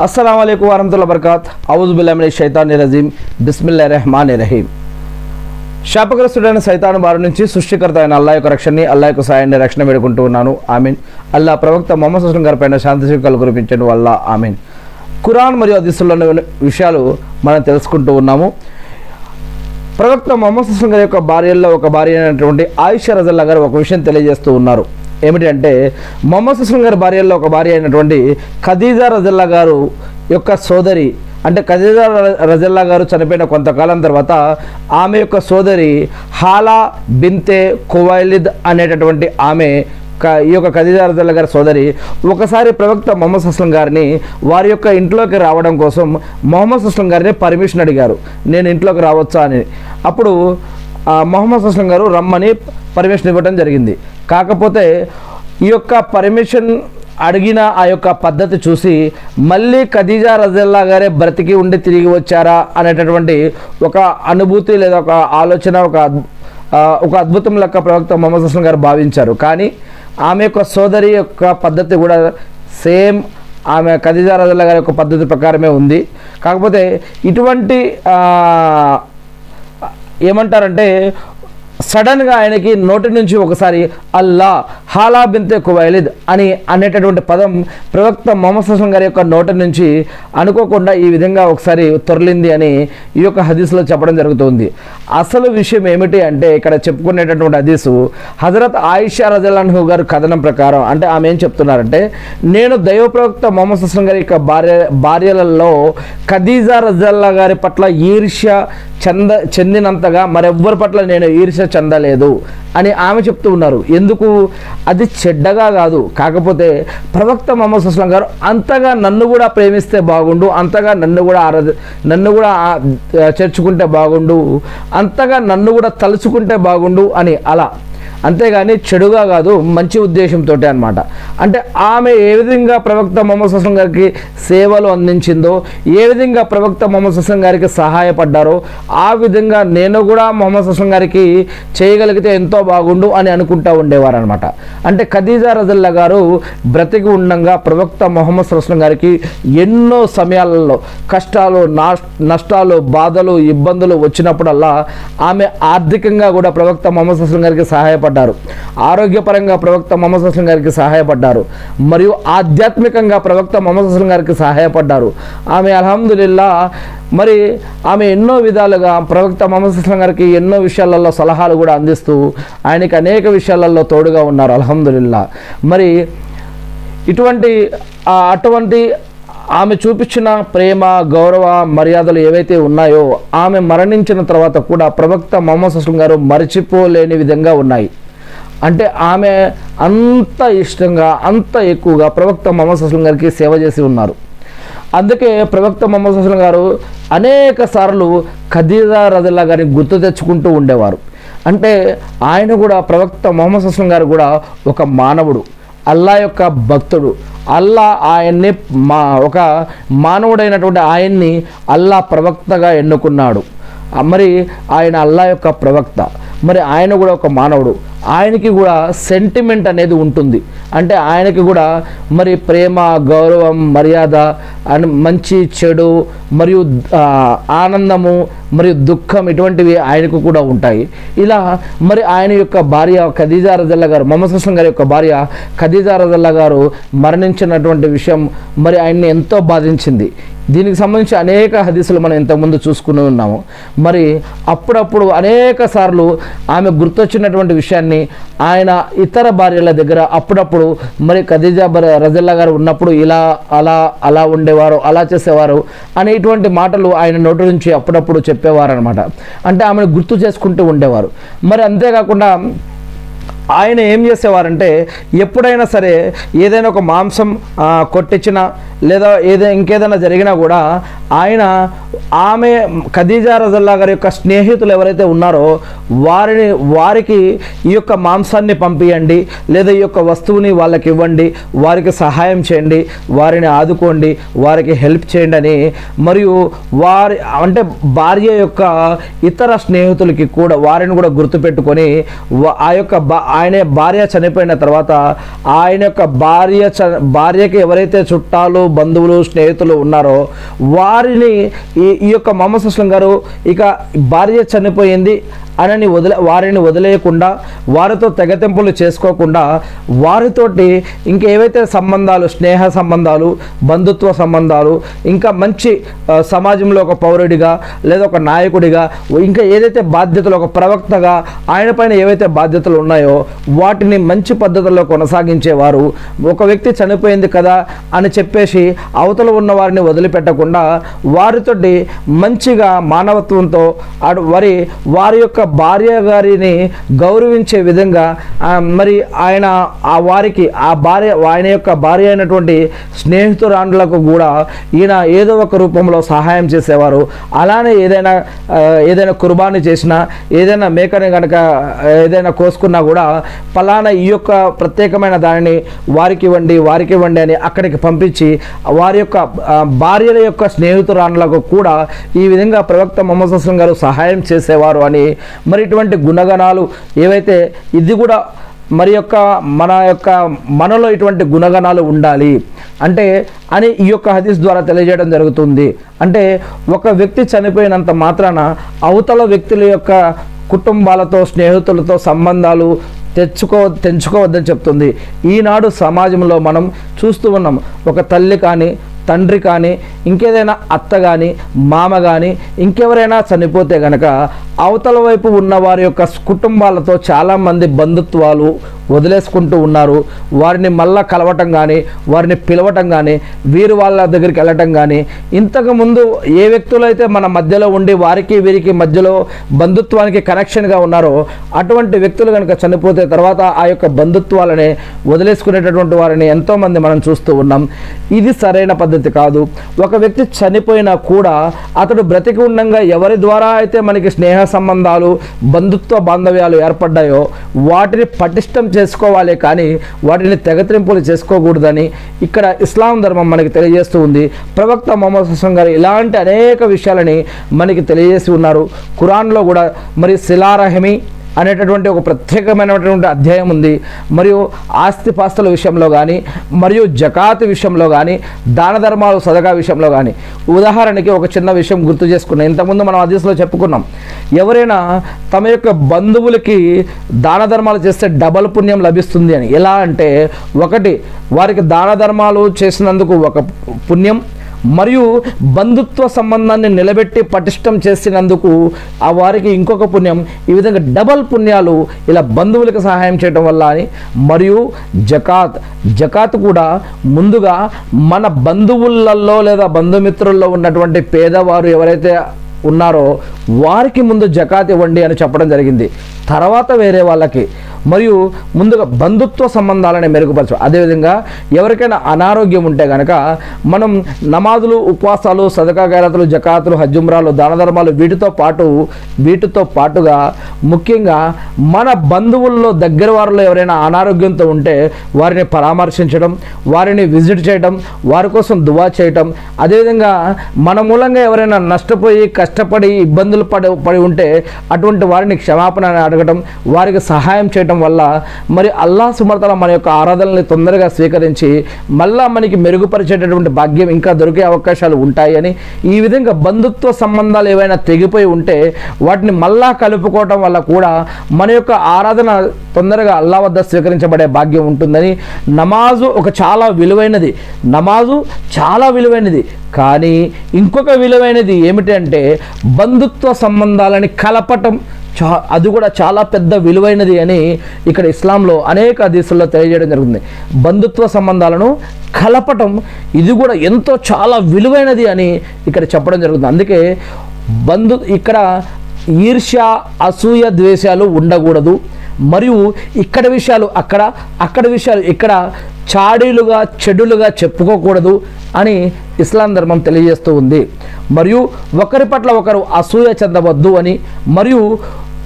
अस्सलाम वालेकुम वरहमतुल्लाहि वबरकात औज़ु बिल्लाहि मिनश शैतानिर रजीम बिस्मिल्लाहिर रहमानिर रहीम। శాపగ్రస్తుడైన సైతాను బారి నుంచి సృష్టికర్త అయిన అల్లాహ్ యొక్క రక్షణని, అల్లాహ్ యొక్క సాయాన్ని, రక్షణ వేడుకుంటూ ఉన్నాను. ఆమీన్. అల్లాహ్ ప్రవక్త ముహమ్మద్ సల్లల్లాహు అలైహి వసల్లం గారి శాంతి శీకలు కురిపించండి వల్ల ఆమీన్. ఖురాన్ మరియు హదీసుల్లోని విషయాలు మనం తెలుసుకుంటూ ఉన్నాము. ప్రవక్త ముహమ్మద్ సల్లల్లాహు అలైహి వసల్లం గారి యొక్క భార్యల్లో ఒక భార్య అయినటువంటి ఆయిషా రజల్లా గారు ఒక విషయం తెలియజేస్తూ ఉన్నారు. ఏమిటంటే ముహమ్మద్ సల్లల్లాహు అలైహి వసల్లం గారి భార్యల్లో ఒక భార్య అయినటువంటి ఖదీజా రజల్లా గారు యొక్క సోదరి, అంటే ఖదీజా రజల్లా గారు చనిపోయిన కొంతకాలం తర్వాత ఆమె యొక్క సోదరి హాలా బింతే ఖువైలిద్ అనేటటువంటి ఆమె ఈ యొక్క ఖదీజా రజల్లా గారి సోదరి ఒకసారి ప్రవక్త ముహమ్మద్ సల్లల్లాహు అలైహి వసల్లం గారిని వారి యొక్క ఇంట్లోకి రావడం కోసం ముహమ్మద్ సల్లల్లాహు అలైహి వసల్లం గారిని పర్మిషన్ అడిగారు, నేను ఇంట్లోకి రావచ్చా అని. అప్పుడు ముహమ్మద్ సల్లల్లాహు అలైహి వసల్లం గారు రమ్మని పర్మిషన్ ఇవ్వడం జరిగింది. కాకపోతే ఈ యొక్క పర్మిషన్ అడిగిన ఆ యొక్క పద్ధతి చూసి మళ్ళీ ఖదీజా రజల్లా గారే బ్రతికి ఉండి తిరిగి వచ్చారా అనేటటువంటి ఒక అనుభూతి లేదా ఒక ఆలోచన, ఒక అద్భుతం లెక్క ప్రవక్త ముహమ్మద్ సల్లల్లాహు అలైహి వసల్లం గారు భావించారు. కానీ ఆమె యొక్క సోదరి యొక్క పద్ధతి కూడా సేమ్ ఆమె ఖదీజా రజల్లా గారి యొక్క పద్ధతి ప్రకారమే ఉంది. కాకపోతే ఇటువంటి ఏమంటారంటే సడన్గా ఆయనకి నోటి నుంచి ఒకసారి అల్లా హాలా బింతే ఖువైలిద్ అనేటటువంటి పదం ప్రవక్త ముహమ్మద్ సల్లల్లాహు అలైహి వసల్లం గారి యొక్క నోటి నుంచి అనుకోకుండా ఈ విధంగా ఒకసారి తొరలింది అని ఈ యొక్క హదీస్లో చెప్పడం జరుగుతుంది. అసలు విషయం ఏమిటి అంటే ఇక్కడ చెప్పుకునేటటువంటి హదీసు హజరత్ ఆయిషా రజల్లాహు అన్హా గారు కథనం ప్రకారం, అంటే ఆమె ఏం చెప్తున్నారంటే, నేను దైవ ప్రవక్త ముహమ్మద్ సల్లల్లాహు అలైహి వసల్లం గారి యొక్క భార్యలలో ఖదీజా రజల్లా గారి పట్ల ఈర్ష్య చెందినంతగా మరెవ్వరి పట్ల నేను ఈర్ష్య చెందలేదు అని ఆమె చెప్తూ ఉన్నారు. ఎందుకు? అది చెడ్డగా కాదు, కాకపోతే ప్రవక్త ముహమ్మద్ సల్లల్లాహు అలైహి వసల్లం గారు అంతగా నన్ను కూడా ప్రేమిస్తే బాగుండు, అంతగా నన్ను కూడా చేర్చుకుంటే బాగుండు, అంతగా నన్ను కూడా తలుచుకుంటే బాగుండు అని, అలా. అంతేగాని చెడుగా కాదు, మంచి ఉద్దేశంతో అన్నమాట. అంటే ఆమె ఏ విధంగా ప్రవక్త ముహమ్మద్ సల్లల్లాహు అలైహి వసల్లం గారికి సేవలు అందించిందో, ఏ విధంగా ప్రవక్త ముహమ్మద్ సల్లల్లాహు అలైహి వసల్లం గారికి సహాయపడ్డారో, ఆ విధంగా నేను కూడా ముహమ్మద్ సల్లల్లాహు అలైహి వసల్లం గారికి చేయగలిగితే ఎంతో బాగుండు అని అనుకుంటూ ఉండేవారు అనమాట. అంటే ఖదీజా రజల్లా గారు బ్రతికి ఉండగా ప్రవక్త ముహమ్మద్ సల్లల్లాహు అలైహి వసల్లం గారికి ఎన్నో సమయాలలో కష్టాలు, నష్టాలు, బాధలు, ఇబ్బందులు వచ్చినప్పుడల్లా ఆమె ఆర్థికంగా కూడా ప్రవక్త ముహమ్మద్ సల్లల్లాహు అలైహి వసల్లం గారికి సహాయపడ్డారు, ఆరోగ్యపరంగా ప్రవక్త ముహమ్మద్ సల్లల్లాహు అలైహి వసల్లం గారికి సహాయపడ్డారు, మరియు ఆధ్యాత్మికంగా ప్రవక్త ముహమ్మద్ సల్లల్లాహు అలైహి వసల్లం గారికి సహాయపడ్డారు. ఆమె అల్హమ్దులిల్లా మరి ఆమె ఎన్నో విధాలుగా ప్రవక్త ముహమ్మద్ సల్లల్లాహు అలైహి వసల్లం గారికి ఎన్నో విషయాలలో సలహాలు కూడా అందిస్తూ ఆయనకి అనేక విషయాలలో తోడుగా ఉన్నారు అల్హమ్దులిల్లా. మరి అటువంటి ఆమె చూపించిన ప్రేమ, గౌరవ, మర్యాదలు ఏవైతే ఉన్నాయో ఆమె మరణించిన తర్వాత కూడా ప్రవక్త ముహమ్మద్ సల్లల్లాహు అలైహి వసల్లం గారు మరచిపోలేని విధంగా ఉన్నాయి. అంటే ఆమె అంత ఇష్టంగా, అంత ఎక్కువగా ప్రవక్త ముహమ్మద్ సల్లల్లాహు అలైహి వసల్లం గారికి సేవ చేసి ఉన్నారు. అందుకే ప్రవక్త ముహమ్మద్ సల్లల్లాహు అలైహి వసల్లం గారు అనేక సార్లు ఖదీజా రజల్లా గారిని గుర్తు తెచ్చుకుంటూ ఉండేవారు. అంటే ఆయన కూడా, ప్రవక్త ముహమ్మద్ సల్లల్లాహు అలైహి వసల్లం గారు కూడా ఒక మానవుడు, అల్లా యొక్క భక్తుడు. అల్లా ఆయన్ని ఒక మానవుడైనటువంటి ఆయన్ని అల్లా ప్రవక్తగా ఎన్నుకున్నాడు. మరి ఆయన అల్లా యొక్క ప్రవక్త, మరి ఆయన కూడా ఒక మానవుడు. ఆయనకి కూడా సెంటిమెంట్ అనేది ఉంటుంది. అంటే ఆయనకి కూడా మరి ప్రేమ, గౌరవం, మర్యాద, మంచి, చెడు, మరియు ఆనందము, మరియు దుఃఖం, ఇటువంటివి ఆయనకు కూడా ఉంటాయి. ఇలా మరి ఆయన యొక్క భార్య ఖదీజా రజల్లా గారు, ముహమ్మద్ సల్లల్లాహు అలైహి వసల్లం గారి యొక్క భార్య ఖదీజా రజల్లా గారు మరణించినటువంటి విషయం మరి ఆయన్ని ఎంతో బాధించింది. దీనికి సంబంధించి అనేక హదీసులు మనం ఇంతకుముందు చూసుకుని ఉన్నాము. మరి అప్పుడప్పుడు అనేక సార్లు ఆమె గుర్తొచ్చినటువంటి విషయాన్ని ఆయన ఇతర భార్యల దగ్గర అప్పుడప్పుడు మరి ఖదీజా రజల్లా గారు ఉన్నప్పుడు ఇలా అలా ఉండేవారు, అలా చేసేవారు అనేటువంటి మాటలు ఆయన నోటి నుంచి అప్పుడప్పుడు చెప్పేవారు అనమాట. అంటే ఆమెను గుర్తు చేసుకుంటూ ఉండేవారు. మరి అంతేకాకుండా ఆయన ఏం చేసేవారంటే, ఎప్పుడైనా సరే ఏదైనా ఒక మాంసం కొట్టించినా లేదా ఇంకేదైనా జరిగినా కూడా ఆయన ఆమె ఖదీజా రజల్లా గారి యొక్క స్నేహితులు ఎవరైతే ఉన్నారో వారికి ఈ యొక్క మాంసాన్ని పంపియండి, లేదా ఈ యొక్క వస్తువుని వాళ్ళకి ఇవ్వండి, వారికి సహాయం చేయండి, వారిని ఆదుకోండి, వారికి హెల్ప్ చేయండి అని, మరియు అంటే భార్య యొక్క ఇతర స్నేహితులకి కూడా వారిని కూడా గుర్తుపెట్టుకొని ఆయన భార్య చనిపోయిన తర్వాత ఆయన యొక్క భార్యకి ఎవరైతే చుట్టాలు బంధువులు స్నేహితులు ఉన్నారో వారిని ఈ యొక్క మొహమ్మద్ అస్లం గారు ఇక భార్య చనిపోయింది అని వారిని వదిలేయకుండా వారితో తెగతెంపులు చేసుకోకుండా వారితోటి ఇంకేవైతే సంబంధాలు స్నేహ సంబంధాలు బంధుత్వ సంబంధాలు ఇంకా మంచి సమాజంలో ఒక పౌరుడిగా లేదా ఒక నాయకుడిగా ఇంకా ఏదైతే బాధ్యతలు ఒక ప్రవక్తగా ఆయన పైన ఏవైతే బాధ్యతలు ఉన్నాయో వాటిని మంచి పద్ధతుల్లో కొనసాగించేవారు. ఒక వ్యక్తి చనిపోయింది కదా అని చెప్పేసి అవతల ఉన్న వారిని వదిలిపెట్టకుండా వారితోటి మంచిగా మానవత్వంతో వారి యొక్క భార్య గారిని గౌరవించే విధంగా మరి ఆయన ఆయన యొక్క భార్య అయినటువంటి స్నేహితురాండ్లకు కూడా ఈయన ఏదో ఒక రూపంలో సహాయం చేసేవారు. అలానే ఏదైనా కుర్బానీ చేసినా ఏదైనా మేకని కనుక ఏదైనా కోసుకున్నా కూడా పలానా ఈ యొక్క ప్రత్యేకమైన దానిని వారికి ఇవ్వండి అని అక్కడికి పంపించి వారి యొక్క భార్యల యొక్క స్నేహితురాండ్లకు కూడా ఈ విధంగా ప్రవక్త మొహమ్మద్ అస్లం గారు సహాయం చేసేవారు అని మరి ఇటువంటి గుణగణాలు ఏవైతే ఇది కూడా మనలో ఇటువంటి గుణగణాలు ఉండాలి అంటే అని ఈ యొక్క హదీస్ ద్వారా తెలియజేయడం జరుగుతుంది. అంటే ఒక వ్యక్తి చనిపోయినంత మాత్రాన అవతల వ్యక్తుల యొక్క కుటుంబాలతో స్నేహితులతో సంబంధాలు తెంచుకోవద్దని చెప్తుంది. ఈనాడు సమాజంలో మనం చూస్తూ ఉన్నాం, ఒక తల్లి కానీ తండ్రి కానీ ఇంకేదైనా అత్త కానీ మామ కానీ ఇంకెవరైనా చనిపోతే కనుక అవతల వైపు ఉన్న వారి యొక్క కుటుంబాలతో చాలామంది బంధుత్వాలు వదిలేసుకుంటూ ఉన్నారు. వారిని మళ్ళా కలవటం కానీ వారిని పిలవటం కానీ వీరు వాళ్ళ దగ్గరికి వెళ్ళటం కానీ ఇంతకుముందు ఏ వ్యక్తులైతే మన మధ్యలో ఉండి వారికి వీరికి మధ్యలో బంధుత్వానికి కనెక్షన్గా ఉన్నారో అటువంటి వ్యక్తులు కనుక చనిపోతే తర్వాత ఆ యొక్క బంధుత్వాలని వదిలేసుకునేటటువంటి వారిని ఎంతోమంది మనం చూస్తూ ఉన్నాం. ఇది సరైన పద్ధతి కాదు. ఒక వ్యక్తి చనిపోయినా కూడా అతడు బ్రతికి ఉండగా ఎవరి ద్వారా అయితే మనకి స్నేహ సంబంధాలు బంధుత్వ బాంధవ్యాలు ఏర్పడ్డాయో వాటిని పటిష్టం చేసుకోవాలి కానీ వాటిని తెగత్రింపులు చేసుకోకూడదని ఇక్కడ ఇస్లాం ధర్మం మనకి తెలియజేస్తూ ఉంది. ప్రవక్త మొహమ్మద్ అస్లం గారు ఇలాంటి అనేక విషయాలని మనకి తెలియజేసి ఉన్నారు. ఖురాన్లో కూడా మరి సిలారహమి అనేటటువంటి ఒక ప్రత్యేకమైనటువంటి అధ్యాయం ఉంది. మరియు ఆస్తిపాస్తుల విషయంలో కానీ మరియు జకాత్ విషయంలో కానీ దాన ధర్మాలు సదకా విషయంలో కానీ ఉదాహరణకి ఒక చిన్న విషయం గుర్తు చేసుకున్నాం. ఇంతకుముందు మనం హదీస్లో చెప్పుకున్నాం, ఎవరైనా తమ యొక్క బంధువులకి దాన ధర్మాలు చేస్తే డబల్ పుణ్యం లభిస్తుంది అని. ఎలా అంటే ఒకటి వారికి దాన ధర్మాలు చేసినందుకు ఒక పుణ్యం మరియు బంధుత్వ సంబంధాన్ని నిలబెట్టి పటిష్టం చేసినందుకు ఆ వారికి ఇంకొక పుణ్యం. ఈ విధంగా డబల్ పుణ్యాలు ఇలా బంధువులకు సహాయం చేయడం వల్ల అని. మరియు జకాత్ కూడా ముందుగా మన బంధువులలో లేదా బంధుమిత్రుల్లో ఉన్నటువంటి పేదవారు ఎవరైతే ఉన్నారో వారికి ముందు జకాత్ ఇవ్వండి అని చెప్పడం జరిగింది. తర్వాత వేరే వాళ్ళకి మరియు ముందుగా బంధుత్వ సంబంధాలని మెరుగుపరచు. అదేవిధంగా ఎవరికైనా అనారోగ్యం ఉంటే కనుక మనం నమాజులు ఉపవాసాలు సదకా ఖైరాతులు జకాతులు హజ్జుమ్రాలు దాన ధర్మాలు వీటితో పాటుగా ముఖ్యంగా మన బంధువుల్లో దగ్గర వారిలో ఎవరైనా అనారోగ్యంతో ఉంటే వారిని పరామర్శించడం, వారిని విజిట్ చేయడం, వారి కోసం దువా చేయటం, అదేవిధంగా మన మూలంగా ఎవరైనా నష్టపోయి కష్టపడి ఇబ్బందులు పడి ఉంటే అటువంటి వారిని క్షమాపణ అడగడం, వారికి సహాయం చేయడం వల్ల మరి అల్లాహ్ సుబ్హానహు వ తఆలా మన యొక్క ఆరాధనల్ని తొందరగా స్వీకరించి మళ్ళా మనకి మెరుగుపరిచేటటువంటి భాగ్యం ఇంకా దొరికే అవకాశాలు ఉంటాయని. ఈ విధంగా బంధుత్వ సంబంధాలు ఏవైనా తెగిపోయి ఉంటే వాటిని మళ్ళా కలుపుకోవడం వల్ల కూడా మన యొక్క ఆరాధన తొందరగా అల్లాహ్ వద్ద స్వీకరించబడే భాగ్యం ఉంటుందని. నమాజు చాలా విలువైనది కానీ ఇంకొక విలువైనది ఏమిటంటే బంధుత్వ సంబంధాలని కలపటం, అది కూడా చాలా పెద్ద విలువైనది అని ఇక్కడ ఇస్లాంలో అనేక హదీసుల్లో తెలియజేయడం జరుగుతుంది. బంధుత్వ సంబంధాలను కలపటం ఇది కూడా ఎంతో చాలా విలువైనది అని ఇక్కడ చెప్పడం జరుగుతుంది. అందుకే ఇక్కడ ఈర్ష్య అసూయ ద్వేషాలు ఉండకూడదు. మరియు ఇక్కడ విషయాలు అక్కడ విషయాలు ఇక్కడ చాడీలుగా చెడులుగా చెప్పుకోకూడదు అని ఇస్లాం ధర్మం తెలియజేస్తూ ఉంది. మరియు ఒకరి పట్ల ఒకరు అసూయ చెందవద్దు అని, మరియు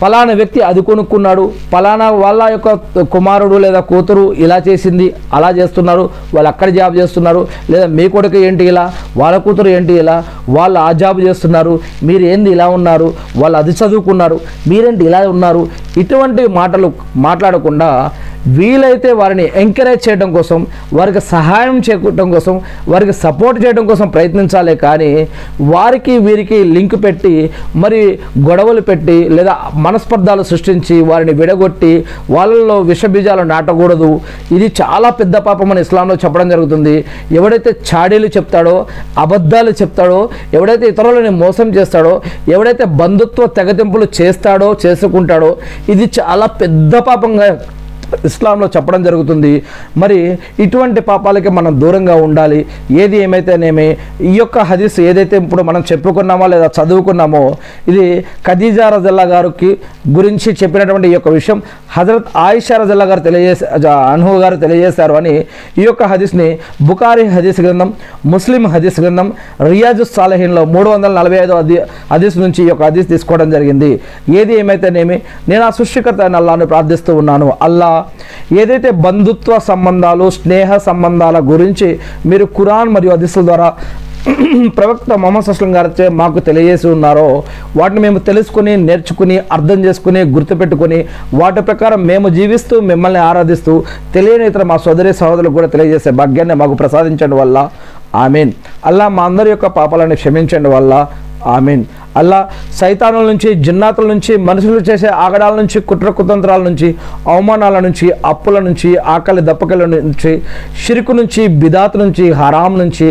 ఫలానా వ్యక్తి అది కొనుక్కున్నాడు, ఫలానా వాళ్ళ యొక్క కుమారుడు లేదా కూతురు ఇలా చేసింది, అలా చేస్తున్నారు, వాళ్ళు అక్కడ జాబ్ చేస్తున్నారు, లేదా మీ కొడుకు ఏంటి ఇలా, వాళ్ళ కూతురు ఏంటి ఇలా, వాళ్ళు ఆ జాబ్ చేస్తున్నారు, మీరు ఏంది ఇలా ఉన్నారు, వాళ్ళు అది చదువుకున్నారు, మీరేంటి ఇలా ఉన్నారు, ఇటువంటి మాటలు మాట్లాడకుండా వీలైతే వారిని ఎంకరేజ్ చేయడం కోసం, వారికి సహాయం చేయడం కోసం, వారికి సపోర్ట్ చేయడం కోసం ప్రయత్నించాలి. కానీ వారికి వీరికి లింక్ పెట్టి మరి గొడవలు పెట్టి లేదా మనస్పర్ధాలు సృష్టించి వారిని విడగొట్టి వాళ్ళల్లో విషబీజాలు నాటకూడదు. ఇది చాలా పెద్ద పాపం అని ఇస్లాంలో చెప్పడం జరుగుతుంది. ఎవడైతే చాడీలు చెప్తాడో, అబద్ధాలు చెప్తాడో, ఎవడైతే ఇతరులని మోసం చేస్తాడో, ఎవడైతే బంధుత్వ తెగతింపులు చేస్తాడో చేసుకుంటాడో, ఇది చాలా పెద్ద పాపంగా ఇస్లాంలో చెప్పడం జరుగుతుంది. మరి ఇటువంటి పాపాలకి మనం దూరంగా ఉండాలి. ఏది ఏమైతేనేమి ఈ యొక్క హదీస్ ఏదైతే ఇప్పుడు మనం చెప్పుకున్నామో లేదా చదువుకున్నామో, ఇది ఖదీజా రజల్లా గారికి గురించి చెప్పినటువంటి ఈ యొక్క విషయం హజరత్ ఆయిషా రజల్లా గారు అన్హు గారు తెలియజేశారు అని ఈ యొక్క హదీస్ని బుఖారీ హదీస్ గ్రంథం, ముస్లిం హదీస్ గ్రంథం, రియాజుస్ సాలహీన్లో 345 హదీస్ నుంచి ఈ యొక్క హదీస్ తీసుకోవడం జరిగింది. ఏది ఏమైతేనేమి నేను ఆ సృష్టికర్త అయిన అల్లాహ్ను ప్రార్థిస్తూ ఉన్నాను. అల్లా ఏదైతే బంధుత్వ సంబంధాలు, స్నేహ సంబంధాల గురించి మీరు ఖురాన్ మరియు హదీసుల ద్వారా ప్రవక్త ముహమ్మద్ సల్లం గారిచే మాకు తెలియజేసి ఉన్నారో వాటిని మేము తెలుసుకుని, నేర్చుకుని, అర్థం చేసుకుని, గుర్తుపెట్టుకుని వాటి ప్రకారం మేము జీవిస్తూ మిమ్మల్ని ఆరాధిస్తూ తెలియని ఇతర మా సోదరి సహోదరులకు కూడా తెలియజేసే భాగ్యాన్ని మాకు ప్రసాదించండి వల్ల ఆమీన్. అల్లా మా అందరి యొక్క పాపాలను క్షమించండి వల్ల ఆమీన్. అల్లా సైతానుల నుంచి, జిన్నాతుల నుంచి, మనుషులు చేసే ఆగడాల నుంచి, కుట్ర కుతంత్రాల నుంచి, అవమానాల నుంచి, అప్పుల నుంచి, ఆకలి దప్పకల నుంచి, షిర్కు నుంచి, బిదాత్ నుంచి, హరాం నుంచి,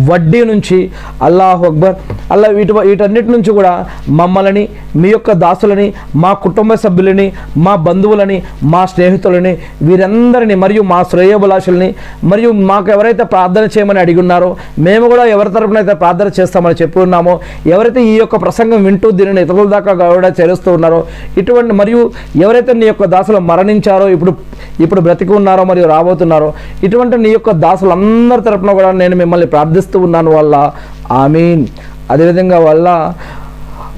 వడ్డీ నుంచి, అల్లాహు అక్బర్, అల్లా వీటన్నిటి నుంచి కూడా మమ్మల్ని, మీ యొక్క దాసులని, మా కుటుంబ సభ్యులని, మా బంధువులని, మా స్నేహితులని, వీరందరినీ మరియు మా శ్రేయోభిలాషుల్ని మరియు మాకు ఎవరైతే ప్రార్థన చేయమని అడిగి ఉన్నారో మేము కూడా ఎవరి తరపునైతే ప్రార్థన చేస్తామని చెప్పి ఉన్నామో, ఎవరైతే ఈ యొక్క ప్రసంగం వింటూ దీనిని ఇతరుల దాకా కూడా చేరుస్తూ ఉన్నారో, ఇటువంటి మరియు ఎవరైతే నీ యొక్క దాసులు మరణించారో, ఇప్పుడు బ్రతికి ఉన్నారో మరియు రాబోతున్నారో, ఇటువంటి నీ యొక్క దాసులందరి తరపున కూడా నేను మిమ్మల్ని ప్రార్థిస్తూ ఉన్నాను వల్ల ఆమీన్. అదేవిధంగా వల్ల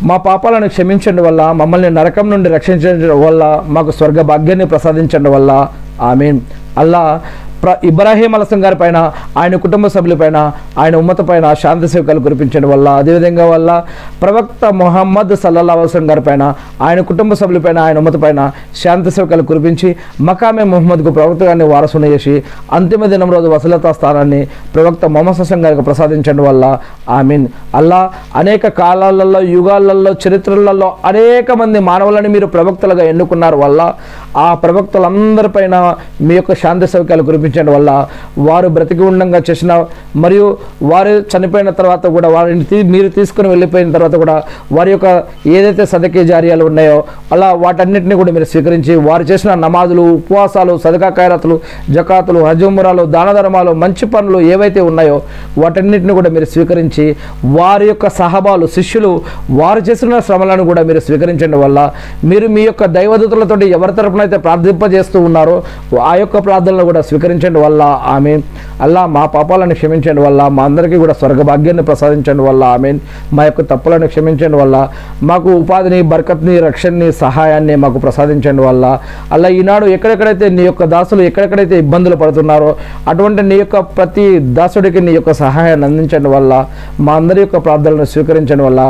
మా పాపాలను క్షమించండి వల్ల, మమ్మల్ని నరకం నుండి రక్షించండి వల్ల, మాకు స్వర్గ భాగ్యాన్ని ప్రసాదించండి వల్ల ఆమీన్. అల్లా ఇబ్రాహీం అలసం గారి పైన, ఆయన కుటుంబ సభ్యులపైన, ఆయన ఉమ్మత పైన శాంతి సేవకాలు కురిపించడం వల్ల, అదేవిధంగా వల్ల ప్రవక్త ముహమ్మద్ సల్లల్లాహు అలైహి వసల్లం గారి పైన, ఆయన కుటుంబ సభ్యులపైన, ఆయన ఉమ్మత పైన శాంతి సేవకాలు కురిపించి మకామే ముహమ్మద్కు ప్రవక్త గారిని వారసుని చేసి అంతిమ దినం రోజు వసలతా స్థానాన్ని ప్రవక్త ముహమ్మద్ సల్లం గారికి ప్రసాదించడం వల్ల ఆమీన్. అల్లా అనేక కాలాలలో, యుగాలలో, చరిత్రలలో అనేక మంది మానవులని మీరు ప్రవక్తలుగా ఎన్నుకున్నారు వల్ల ఆ ప్రవక్తలందరిపైన మీ యొక్క శాంతి సేవకాలు కురిపించడం వల్ల వారు బ్రతికి ఉండగా చేసిన మరియు వారు చనిపోయిన తర్వాత కూడా వారిని మీరు తీసుకుని వెళ్ళిపోయిన తర్వాత కూడా వారి యొక్క ఏదైతే సదకే జారియాలు ఉన్నాయో అలా వాటన్నిటిని కూడా మీరు స్వీకరించి వారు చేసిన నమాజులు, ఉపవాసాలు, సదకా ఖైరాతులు, జకాతులు, హజ్ ఉమ్రాలు, దాన ధర్మాలు, మంచి పనులు ఏవైతే ఉన్నాయో వాటన్నిటిని కూడా మీరు స్వీకరించి వారి యొక్క సహబాలు, శిష్యులు వారు చేసిన శ్రమలను కూడా మీరు స్వీకరించడం వల్ల మీరు మీ యొక్క దైవదూతలతో ఎవరి తరపున అయితే ప్రార్థింపజేస్తూ ఉన్నారో ఆ యొక్క ప్రార్థనలు కూడా స్వీకరించండి వల్ల ఆమీన్. అల్లా మా పాపాలను క్షమించండి వల్ల, మా అందరికీ కూడా స్వర్గ భాగ్యాన్ని ప్రసాదించండి వల్ల ఆమీన్. మా యొక్క తప్పులను క్షమించండి వల్ల, మాకు ఉపాధిని, బర్కత్ని, రక్షణని, సహాయాన్ని మాకు ప్రసాదించండి వల్ల. అలా ఈనాడు ఎక్కడెక్కడైతే నీ యొక్క దాసులు ఎక్కడెక్కడైతే ఇబ్బందులు పడుతున్నారో అటువంటి నీ యొక్క ప్రతి దాసుడికి నీ యొక్క సహాయాన్ని అందించండి వల్ల, మా అందరి యొక్క ప్రార్థనలను స్వీకరించండి వల్ల,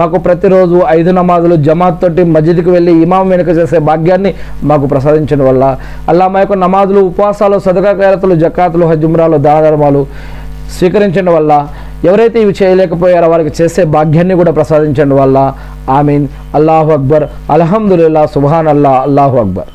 మాకు ప్రతిరోజు 5 నమాజులు జమాత్ తోటి మస్జిద్కి వెళ్ళి ఇమాం వెనుక చేసే భాగ్యాన్ని మాకు ప్రసాదించండి వల్ల, అల్లా మా యొక్క నమాజులు, ఉపవాసాలు, సదకా ఖైరాతులు, జకాతులు, హజ్ ఉమ్రాలు, దాన ధర్మాలు స్వీకరించండి వల్ల, ఎవరైతే ఇవి చేయలేకపోయారో వారికి చేసే భాగ్యాన్ని కూడా ప్రసాదించండి వల్ల ఆమీన్. అల్లాహు అక్బర్, అల్హమ్దులిల్లాహ్, సుబ్హానల్లాహ్, అల్లాహు అక్బర్.